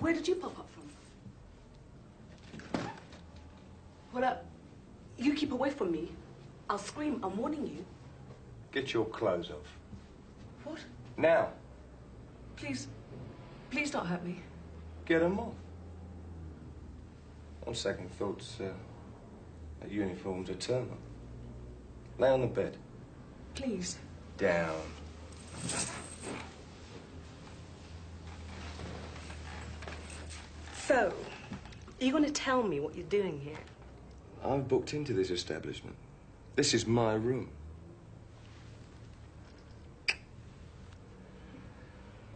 Where did you pop up from? Well, you keep away from me. I'll scream. I'm warning you. Get your clothes off. What? Now. Please don't hurt me. Get them off. On second thoughts, that uniform's a turn-on. Lay on the bed. Please. Down. So, are you going to tell me what you're doing here? I've booked into this establishment. This is my room.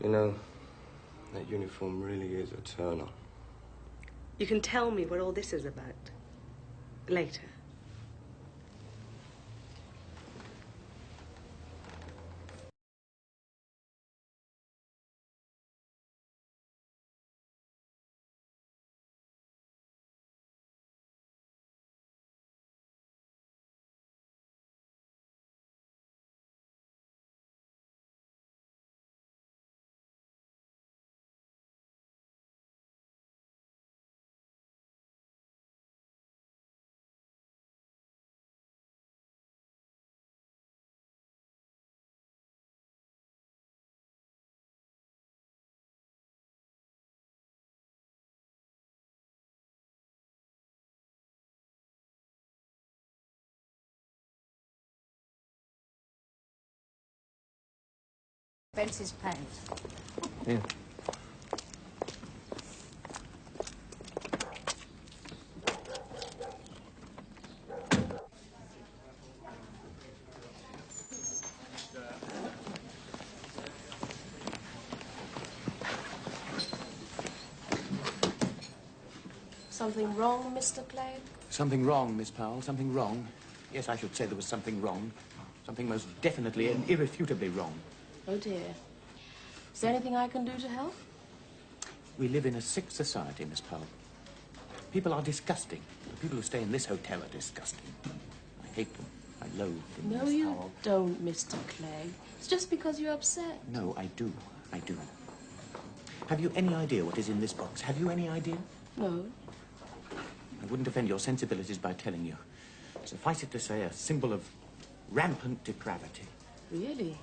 You know, that uniform really is a turn-on. You can tell me what all this is about. Later. Bence's pants. Yeah. Something wrong, Mr. Clay? Something wrong, Miss Powell, something wrong. Yes, I should say there was something wrong. Something most definitely and irrefutably wrong. Oh, dear. Is there anything I can do to help? We live in a sick society, Miss Powell. People are disgusting. The people who stay in this hotel are disgusting. I hate them. I loathe them, No, Miss you Powell. don't, Mr. Clay. It's just because you're upset. No, I do. I do. Have you any idea what is in this box? Have you any idea? No. I wouldn't offend your sensibilities by telling you. Suffice it to say, a symbol of rampant depravity. Really?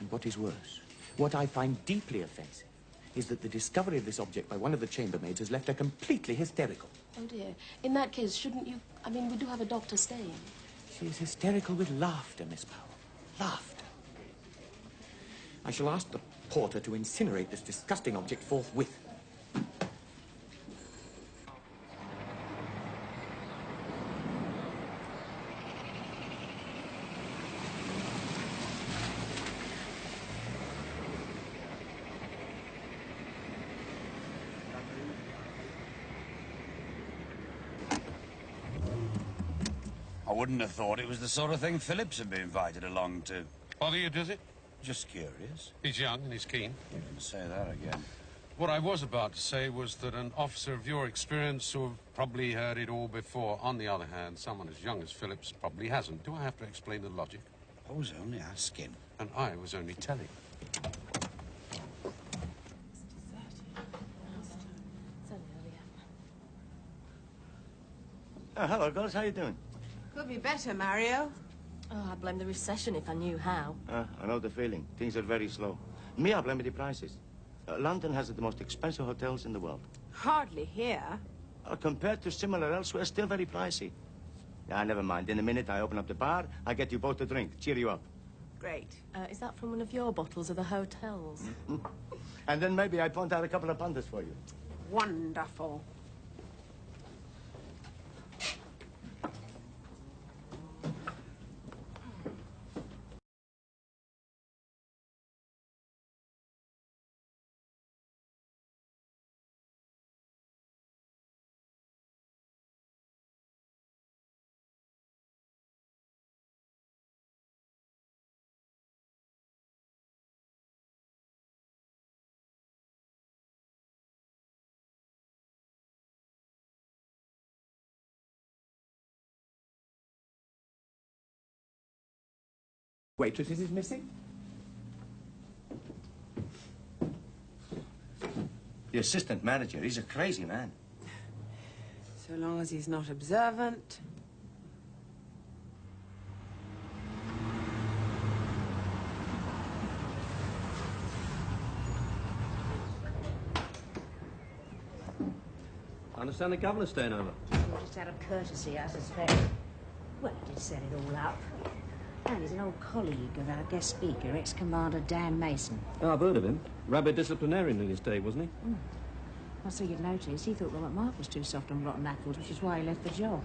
And what is worse, what I find deeply offensive, is that the discovery of this object by one of the chambermaids has left her completely hysterical. Oh, dear. In that case, shouldn't you... I mean, we do have a doctor staying. She is hysterical with laughter, Miss Powell. Laughter. I shall ask the porter to incinerate this disgusting object forthwith. I wouldn't have thought it was the sort of thing Phillips would be invited along to. Bother you, does it? Just curious. He's young and he's keen. You can say that again. What I was about to say was that an officer of your experience who have probably heard it all before. On the other hand, someone as young as Phillips probably hasn't. Do I have to explain the logic? I was only asking. And I was only telling. Oh, hello, girls. How you doing? Could be better, Mario. Oh, I blame the recession if I knew how. I know the feeling. Things are very slow. Me, I blame the prices. London has the most expensive hotels in the world. Hardly here. Compared to similar elsewhere, still very pricey. Never mind. In a minute, I open up the bar. I get you both a drink. Cheer you up. Great. Is that from one of your bottles of the hotels? And then maybe I point out a couple of pundits for you. Wonderful. Waitresses is missing? The assistant manager, he's a crazy man. So long as he's not observant. I understand the governor's staying over. Well, just out of courtesy, I suspect. Well, I did set it all up. And he's an old colleague of our guest speaker, ex-commander Dan Mason. Oh, I've heard of him. Rabid disciplinarian in his day, wasn't he? Mm. I see you'd noticed. He thought Robert Mark was too soft on rotten apples, which is why he left the job.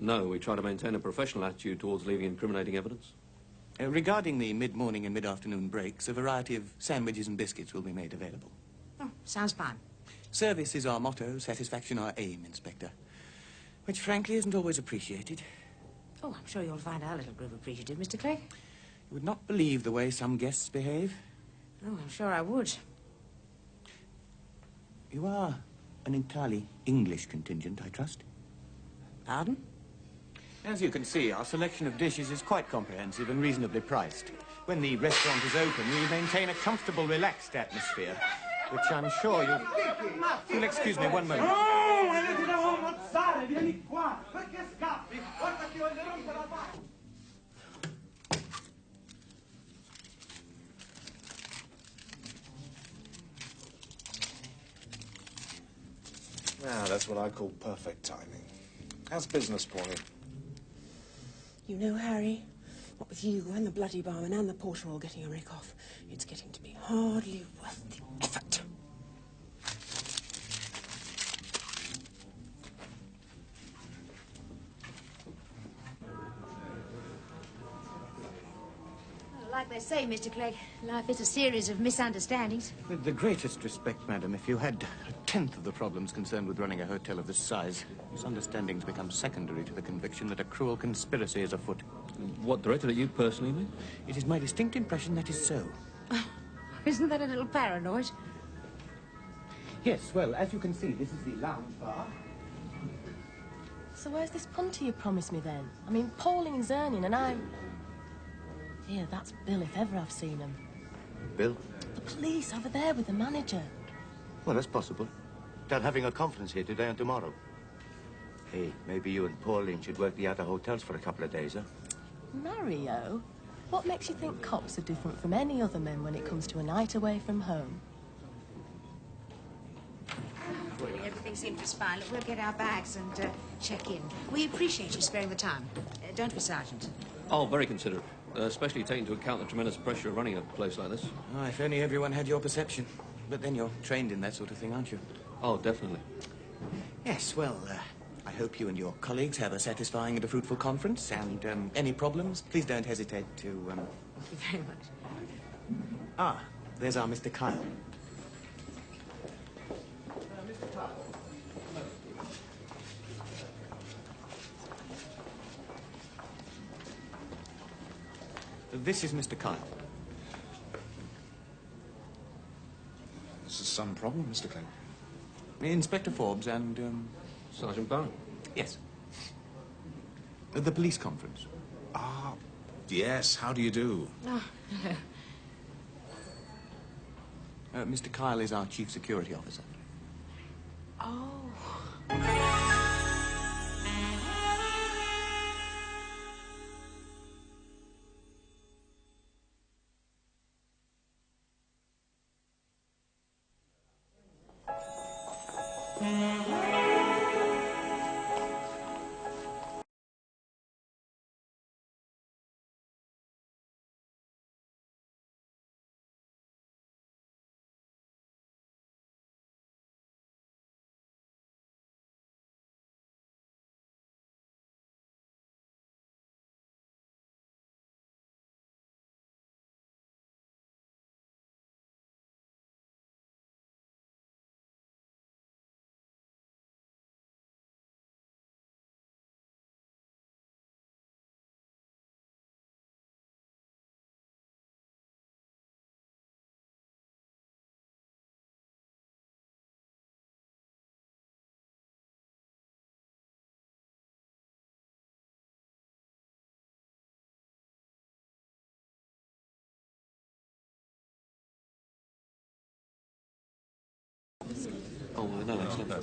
No, we try to maintain a professional attitude towards leaving incriminating evidence. Regarding the mid-morning and mid-afternoon breaks, a variety of sandwiches and biscuits will be made available. Oh, sounds fine. Service is our motto, satisfaction our aim, Inspector. Which, frankly, isn't always appreciated. Oh, I'm sure you'll find our little group appreciative, Mr. Clegg. You would not believe the way some guests behave. Oh, I'm sure I would. You are an entirely English contingent, I trust? Pardon? As you can see, our selection of dishes is quite comprehensive and reasonably priced. When the restaurant is open, we maintain a comfortable, relaxed atmosphere, which I'm sure you'll excuse me one moment. Now, that's what I call perfect timing. How's business, Pauline? You know, Harry, what with you and the bloody barman and the porter all getting a rake off, it's getting to be hardly worth the effort. Well, like they say, Mr. Clegg, life is a series of misunderstandings. With the greatest respect, madam, if you had a 1/10 of the problems concerned with running a hotel of this size. Misunderstandings become secondary to the conviction that a cruel conspiracy is afoot. What directed at you personally, then? It is my distinct impression that is so. Isn't that a little paranoid? Yes, well, as you can see, this is the lounge bar. So where's this punter you promised me then? I mean, Pauline's earning and I'm... Yeah, that's Bill if ever I've seen him. Bill? The police over there with the manager. Well, that's possible. They're having a conference here today and tomorrow. Hey, maybe you and Pauline should work the other hotels for a couple of days, huh? Mario? What makes you think cops are different from any other men when it comes to a night away from home? Everything seems just fine. Look, we'll get our bags and check in. We appreciate you sparing the time. Don't we, Sergeant? Oh, very considerate. Especially taking into account the tremendous pressure of running a place like this. Oh, if only everyone had your perception. But then you're trained in that sort of thing, aren't you? Oh, definitely. Yes, well, I hope you and your colleagues have a satisfying and a fruitful conference. And any problems, please don't hesitate to... Thank you very much. Ah, there's our Mr. Kyle. This is Mr. Kyle. This is some problem, Mr. Clem. Inspector Forbes and, Sergeant Barron. Yes. The police conference. Ah, yes. How do you do? Oh, hello. Mr. Kyle is our chief security officer. Oh. Oh, no, it's not.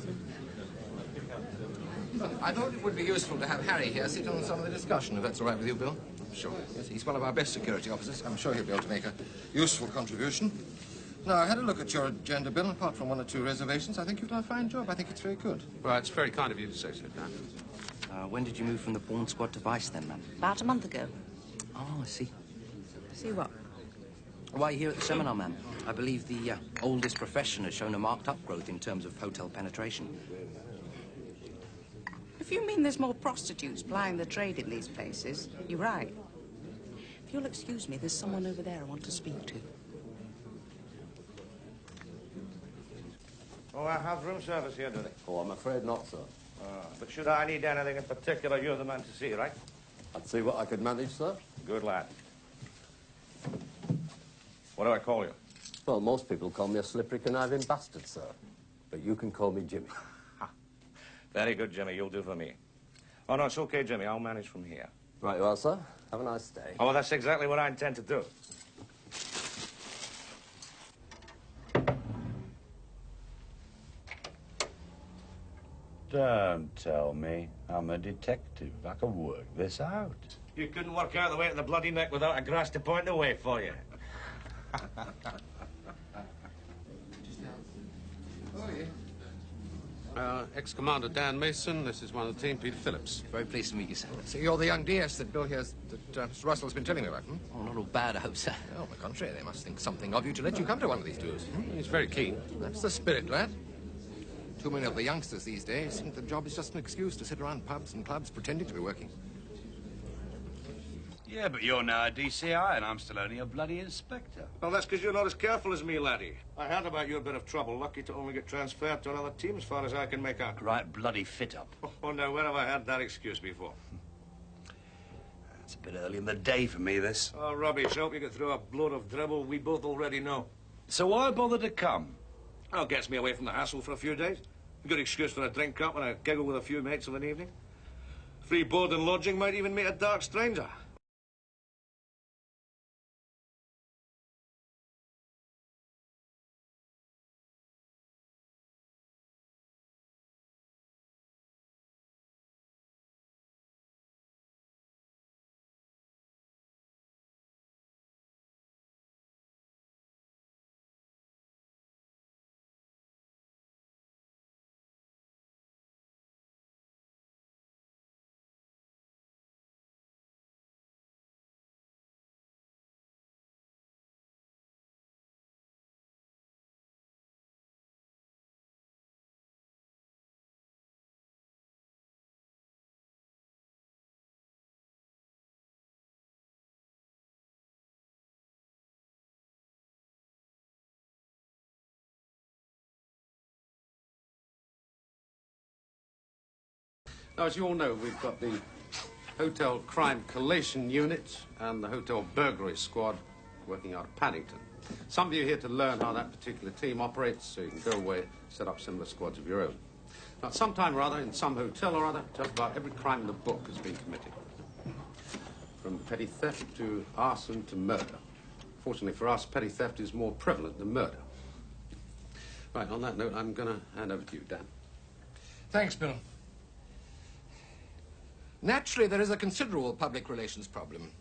I thought it would be useful to have Harry here sit on some of the discussion, if that's all right with you, Bill. Sure. Yes, he's one of our best security officers. I'm sure he'll be able to make a useful contribution. Now, I had a look at your agenda, Bill. Apart from one or two reservations, I think you've done a fine job. I think it's very good. Well, it's very kind of you to say so, Dan. When did you move from the pawn squad to Vice, then, ma'am? About a month ago. Oh, I see. See what? Why, here at the seminar, ma'am, I believe the oldest profession has shown a marked upgrowth in terms of hotel penetration. If you mean there's more prostitutes plying the trade in these places, you're right. If you'll excuse me, there's someone over there I want to speak to. Oh, I have room service here, do they? Oh, I'm afraid not, sir. But should I need anything in particular, you're the man to see, right? I'd see what I could manage, sir. Good lad. What do I call you? Well, most people call me a slippery, conniving bastard, sir. But you can call me Jimmy. Very good, Jimmy. You'll do for me. Oh, no, it's okay, Jimmy. I'll manage from here. Right you are, sir. Have a nice day. Oh, that's exactly what I intend to do. Don't tell me. I'm a detective. I can work this out. You couldn't work out the way to the bloody neck without a grass to point the way for you. Ex-Commander Dan Mason, this is one of the team, Peter Phillips. Very pleased to meet you, sir. So you're the young DS that Bill here's that Mr. Russell's been telling me about, hmm? Oh, not all bad, I hope, sir. Oh, on the contrary, they must think something of you to let you come to one of these tours. He's very keen. That's the spirit, lad. Too many of the youngsters these days think the job is just an excuse to sit around pubs and clubs pretending to be working. Yeah, but you're now a DCI and I'm still only a bloody inspector. Well, that's because you're not as careful as me, laddie. I heard about your bit of trouble. Lucky to only get transferred to another team as far as I can make out. Right bloody fit up. Oh, no, where have I had that excuse before? It's a bit early in the day for me, this. Oh, rubbish. Hope you get through a blood of dribble we both already know. So why bother to come? Oh, gets me away from the hassle for a few days. A good excuse for a drink cup and a giggle with a few mates of an evening. Free board and lodging might even meet a dark stranger. Now, as you all know, we've got the Hotel Crime Collation Unit and the Hotel Burglary Squad working out of Paddington. Some of you are here to learn how that particular team operates, so you can go away and set up similar squads of your own. Now, sometime or other, in some hotel or other, just about every crime in the book has been committed. From petty theft to arson to murder. Fortunately for us, petty theft is more prevalent than murder. Right, on that note, I'm going to hand over to you, Dan. Thanks, Bill. Naturally, there is a considerable public relations problem.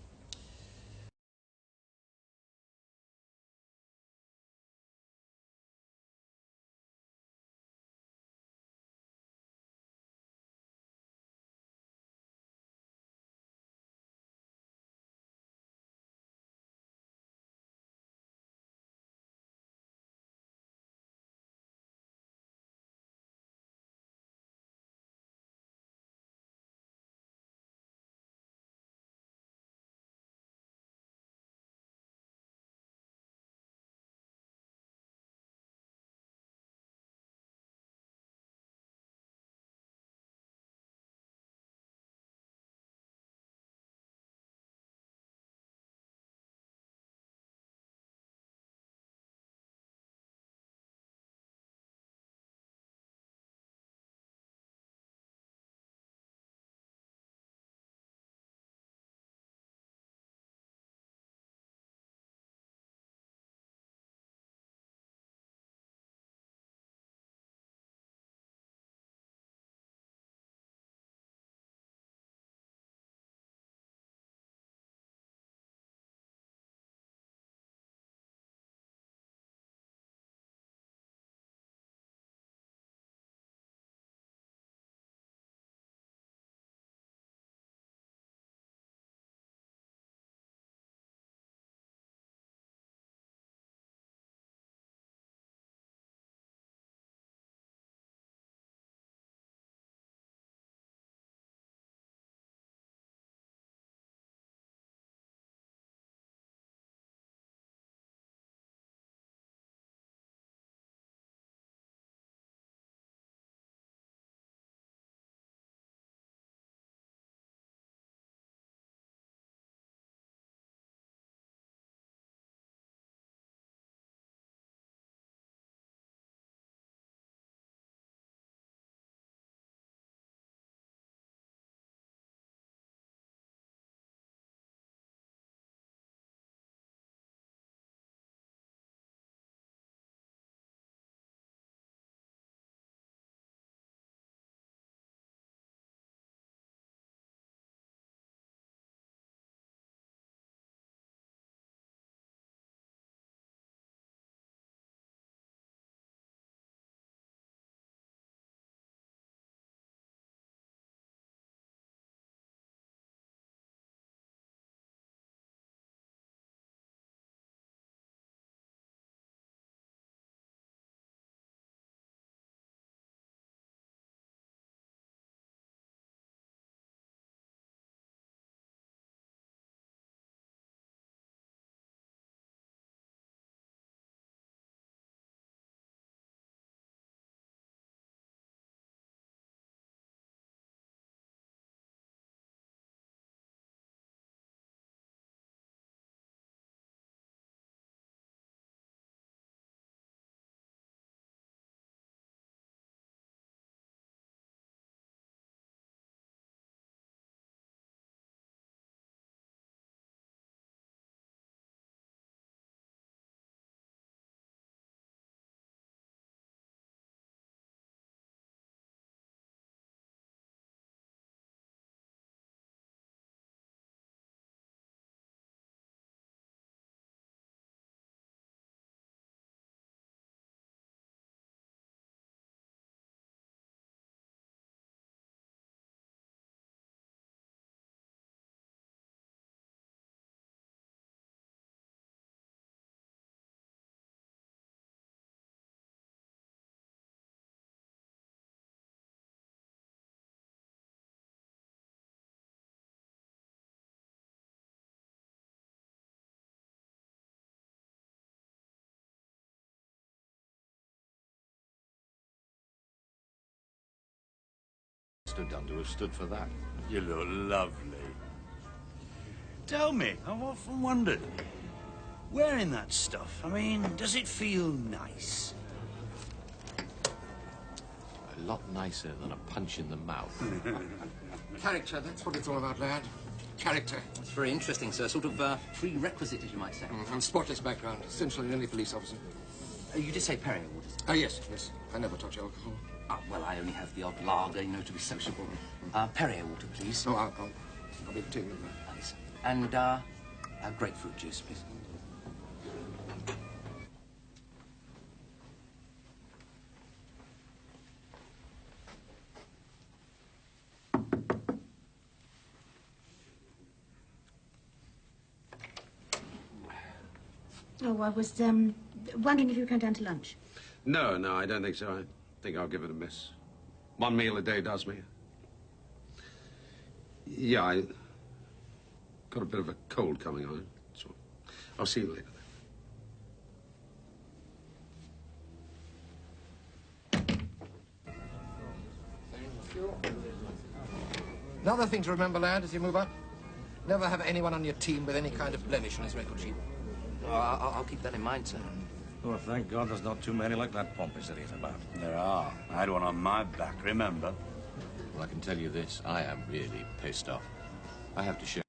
must have done to have stood for that. You look lovely. Tell me, I've often wondered, wearing that stuff, I mean, does it feel nice? A lot nicer than a punch in the mouth. Character, that's what it's all about, lad. Character. It's very interesting, sir. Sort of prerequisite, as you might say. And spotless background, essential in any police officer. You did say Perrier waters? Oh, yes, yes. I never touch alcohol. Well, I only have the odd lager, you know, to be sociable. Perrier water, please. Oh, I'll be taking them. Thanks. And, grapefruit juice, please. Oh, I was, wondering if you were going down to lunch. No, I don't think so. I think I'll give it a miss. One meal a day does me. Yeah, I got a bit of a cold coming on, so I'll see you later. Another thing to remember, lad, as you move up, never have anyone on your team with any kind of blemish on his record sheet. Oh, I'll keep that in mind, sir. Oh, thank God there's not too many like that Pompous idiot about. There are. I had one on my back, remember? Well, I can tell you this. I am really pissed off. I have to share.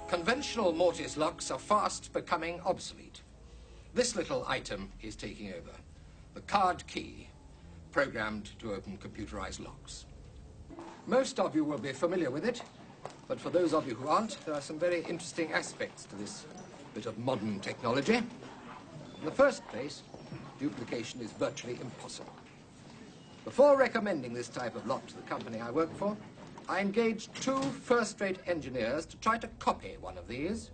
Conventional mortise locks are fast becoming obsolete. This little item is taking over. The card key, programmed to open computerized locks. Most of you will be familiar with it, but for those of you who aren't, there are some very interesting aspects to this bit of modern technology. In the first place, duplication is virtually impossible. Before recommending this type of lock to the company I work for, I engaged 2 first-rate engineers to try to copy one of these.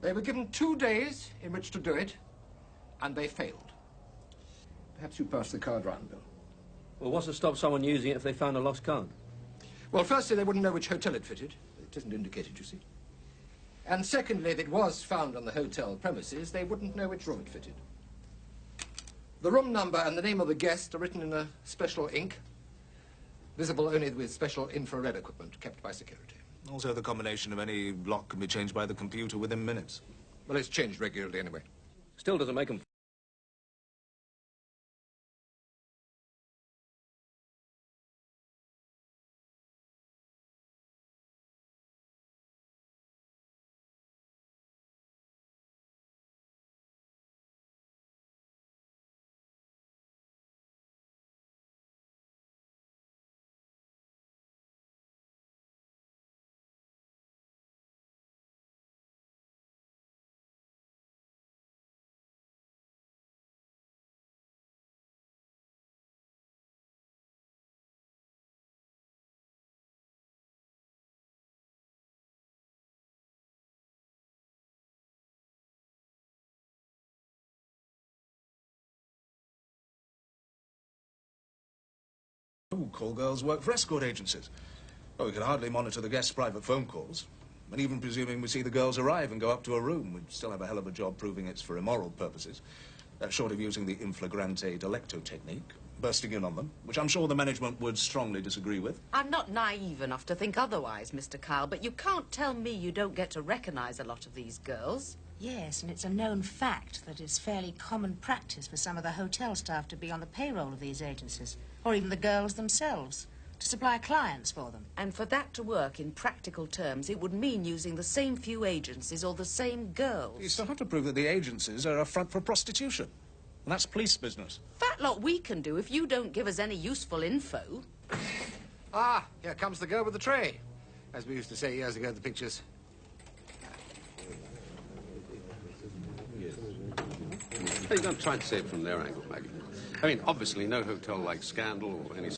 They were given 2 days in which to do it, and they failed. Perhaps you pass the card round, Bill. Well, what's to stop someone using it if they found a lost card? Well, firstly, they wouldn't know which hotel it fitted. It isn't indicated, you see. And secondly, if it was found on the hotel premises, they wouldn't know which room it fitted. The room number and the name of the guest are written in a special ink, visible only with special infrared equipment kept by security. Also, the combination of any lock can be changed by the computer within minutes. Well, it's changed regularly anyway. Still doesn't make them... Call girls work for escort agencies. Well, we can hardly monitor the guests' private phone calls. And even presuming we see the girls arrive and go up to a room, we'd still have a hell of a job proving it's for immoral purposes. Short of using the in flagrante delicto technique, bursting in on them, which I'm sure the management would strongly disagree with. I'm not naive enough to think otherwise, Mr. Kyle, but you can't tell me you don't get to recognize a lot of these girls. Yes, and it's a known fact that it's fairly common practice for some of the hotel staff to be on the payroll of these agencies, or even the girls themselves, to supply clients for them. And for that to work in practical terms, it would mean using the same few agencies or the same girls. You still have to prove that the agencies are a front for prostitution. And that's police business. That lot we can do if you don't give us any useful info. Ah, here comes the girl with the tray. As we used to say years ago in the pictures. Hey, you don't try to say it from their angle, Maggie. I mean, obviously, no hotel like Scandal or any...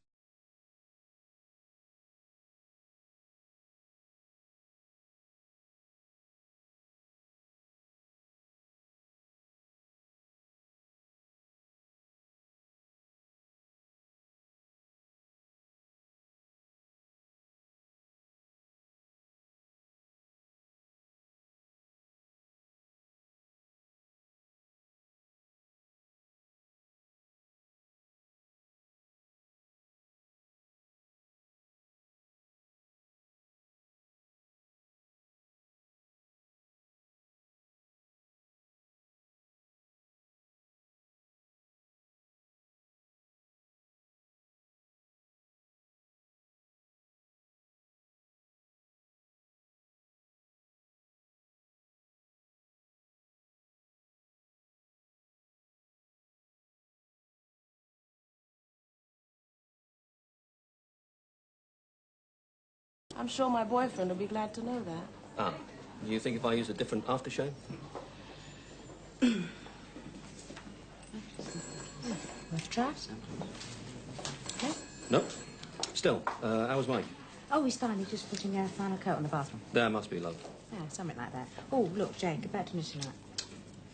I'm sure my boyfriend will be glad to know that. Ah, do you think if I use a different aftershave? Worth trying some. Okay? No. Still, how's Mike? Oh, he's fine. He's just putting a final coat on the bathroom. There must be love. Yeah, something like that. Oh, look, Jane, get back to me tonight.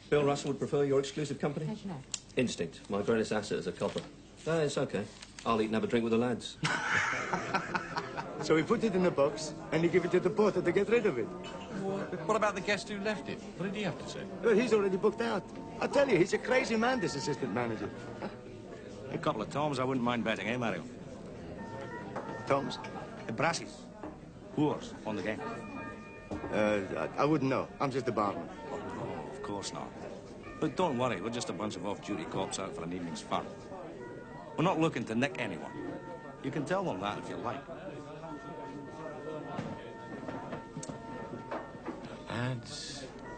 Bill Russell would prefer your exclusive company? How'd you know? Instinct. My greatest asset is a copper. No, it's okay. I'll eat and have a drink with the lads. So he put it in a box, and he gave it to the porter to get rid of it. What about the guest who left it? What did he have to say? Well, he's already booked out. I tell you, he's a crazy man, this assistant manager. A couple of toms I wouldn't mind betting, eh, Mario? Toms? The brassies. Whores on the game. I wouldn't know. I'm just a barman. Oh, no, of course not. But don't worry, we're just a bunch of off-duty cops out for an evening's fun. We're not looking to nick anyone. You can tell them that if you like.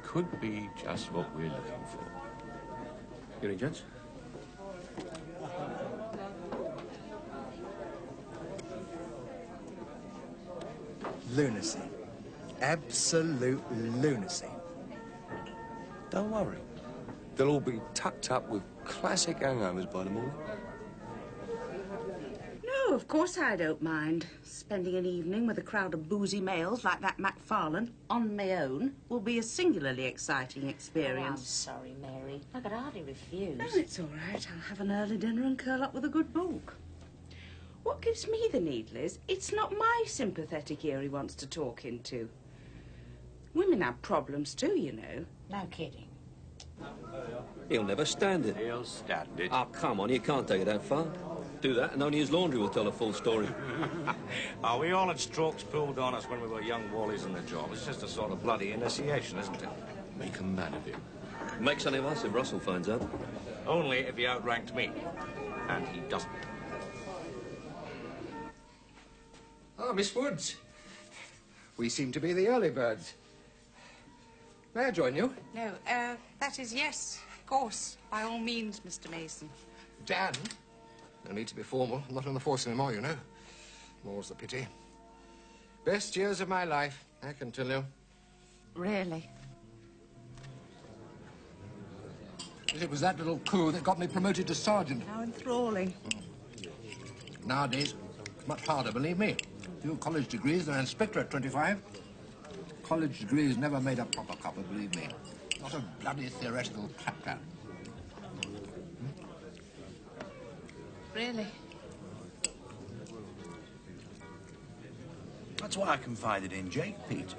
could be just what we're looking for. Evening, gents. Lunacy. Absolute lunacy. Don't worry. They'll all be tucked up with classic hangovers by the morning. No, of course I don't mind. Spending an evening with a crowd of boozy males like that Macfarlane on my own will be a singularly exciting experience. Oh, I'm sorry, Mary. I could hardly refuse. No, it's all right. I'll have an early dinner and curl up with a good book. What gives me the needle is it's not my sympathetic ear he wants to talk into. Women have problems too, you know. No kidding. He'll never stand it. He'll stand it. Oh, come on, you can't take it that far. Do that, and only his laundry will tell a full story. Oh, we all had strokes pulled on us when we were young wallies in the job. It's just a sort of bloody initiation, isn't it? Make a man of him. Make something of us if Russell finds out. Only if he outranked me. And he doesn't. Ah, Miss Woods. We seem to be the early birds. May I join you? No, that is yes, of course. By all means, Mr. Mason. Dan? No need to be formal. I'm not on the force anymore, you know. More's the pity. Best years of my life, I can tell you. Really? It was that little coup that got me promoted to sergeant. How enthralling. Nowadays, it's much harder, believe me. Few college degrees and an inspector at 25. College degrees never made a proper copper, believe me. Not a bloody theoretical claptrap. Really? That's why I confided in Jake, Pete.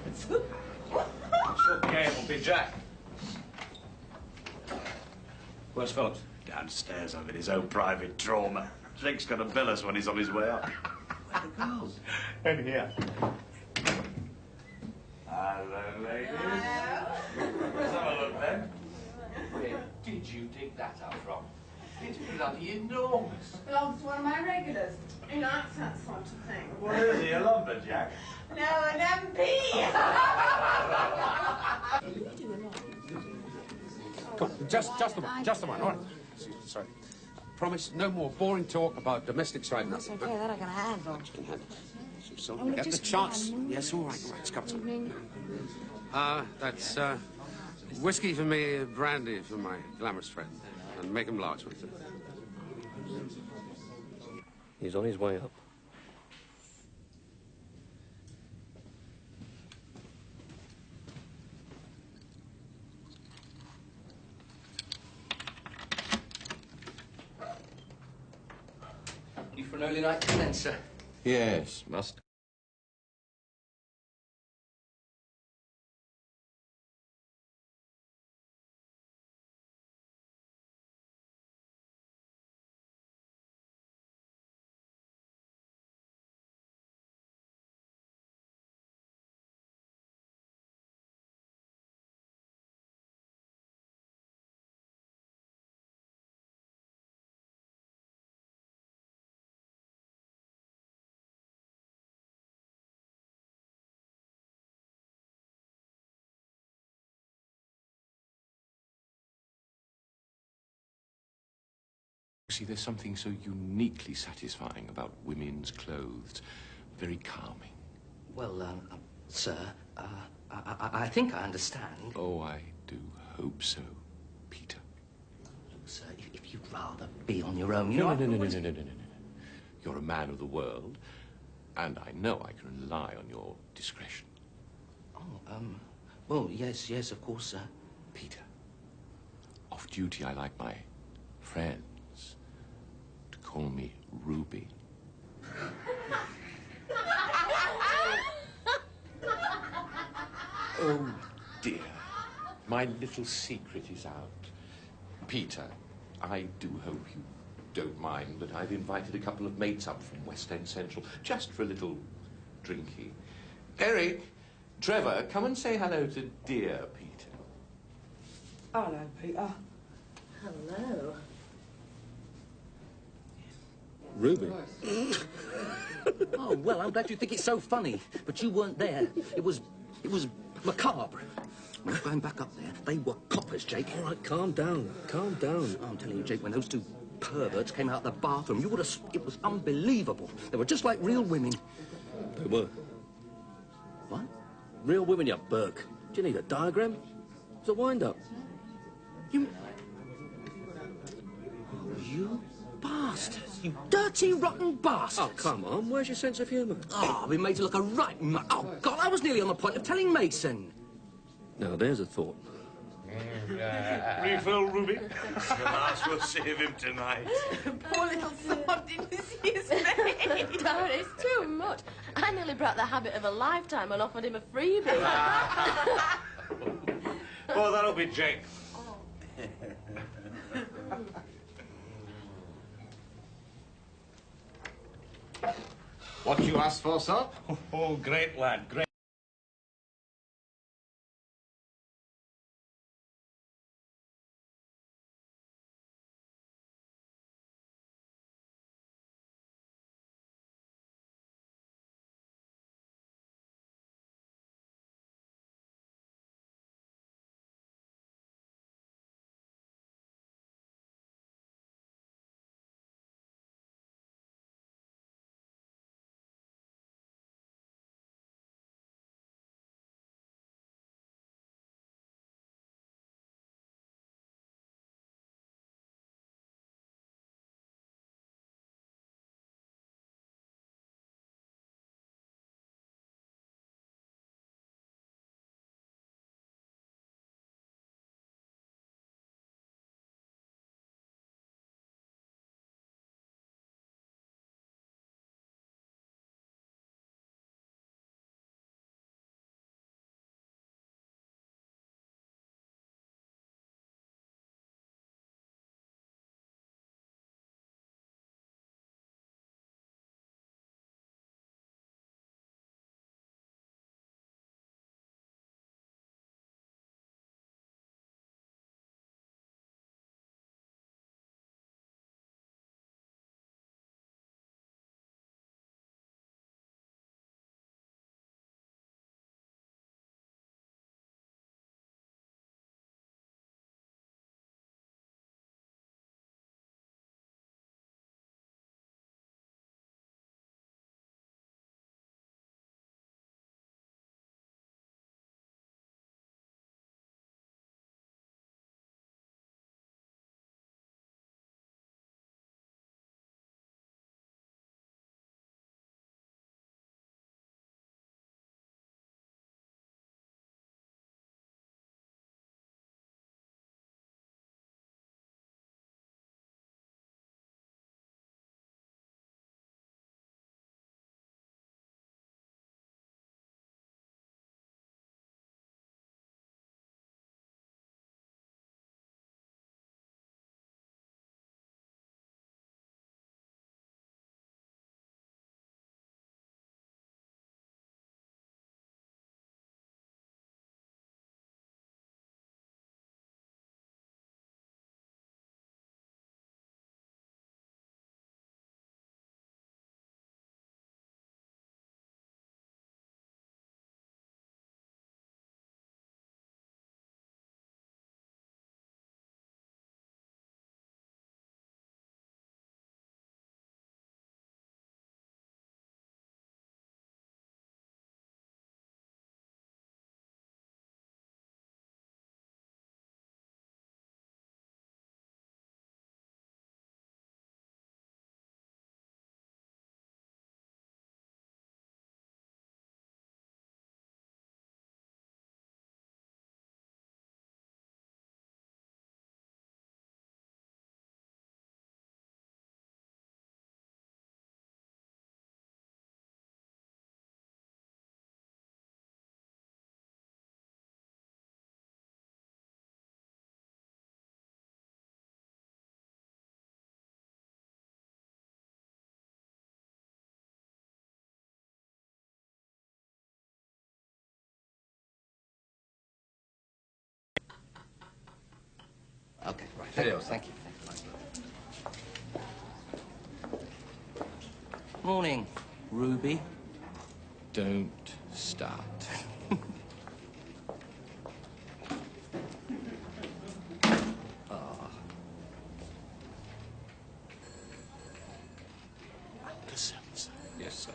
It's okay, it will be Jack. Where's Phillips? Downstairs having his own private trauma. Jake's gonna bill us when he's on his way up. Where are the girls? In here. Hello, ladies. Let's have a look then. Where did you dig that up from? It's bloody enormous. Belongs to one of my regulars. He likes that sort of thing. What is he, a lumberjack? No, an MP! Come on, just the one, all right. Sorry. Promise, no more boring talk about domestic strife. That's okay, that I can handle. So, Only get the just chance. one. Yes, all right, it's got some. Evening. That's whiskey for me, brandy for my glamorous friend. And make him large, please. He's on his way up. You for an early night condenser? Yes, must. See, there's something so uniquely satisfying about women's clothes. Very calming. Well, sir, I think I understand. Oh, I do hope so, Peter. Sir, if you'd rather be on your own, No. You're a man of the world, and I know I can rely on your discretion. Oh, well, yes, of course, sir. Peter, off duty, I like my friends to call me Ruby. Oh, dear. My little secret is out. Peter, I do hope you don't mind that I've invited a couple of mates up from West End Central just for a little drinky. Eric, Trevor, come and say hello to dear Peter. Hello, Peter. Hello. Ruby. Oh, well, I'm glad you think it's so funny, but you weren't there. It was macabre. Now, going back up there, they were coppers, Jake. All right, calm down. Calm down. I'm telling you, Jake, when those two perverts came out of the bathroom, you would have... It was unbelievable. They were just like real women. They were. What? Real women, you Burke. Do you need a diagram? It's a wind-up. You bastards. You dirty, rotten bastards. Oh, come on. Where's your sense of humour? Oh, I've been made to look a right mutt. Oh, God, I was nearly on the point of telling Mason. Now, there's a thought. Refill, Ruby. The last will save him tonight. Poor little sod, didn't you see his face? Darren, it's too much. I nearly brought the habit of a lifetime and offered him a freebie. Oh, that'll be Jake. What you asked for, sir? Oh, great lad, great. Okay, right. Adios. Thank you. Morning, Ruby. Don't start. Anderson's. Yes, sir.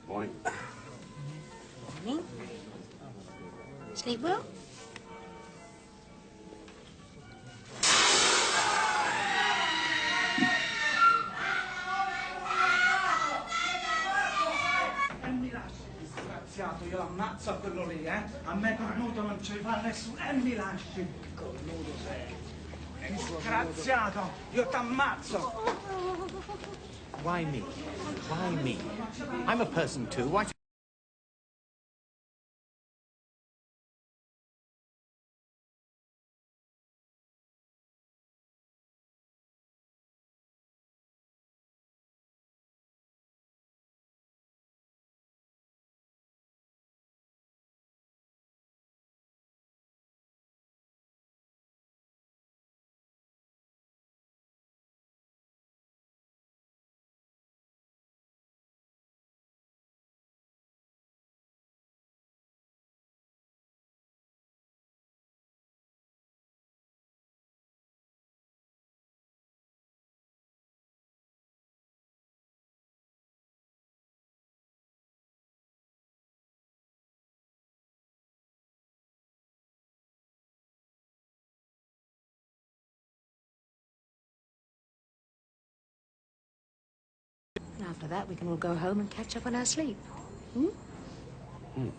Morning. Morning. Sleep well? Disgraziato, io l'ammazzo a quello lì, eh? A me cornuto non ci fa nessuno. E mi lasci. Cornuto sei. Disgraziato, io t'ammazzo. Why me? Why me? I'm a person too. Why... And after that, we can all go home and catch up on our sleep. Hmm? Hmm.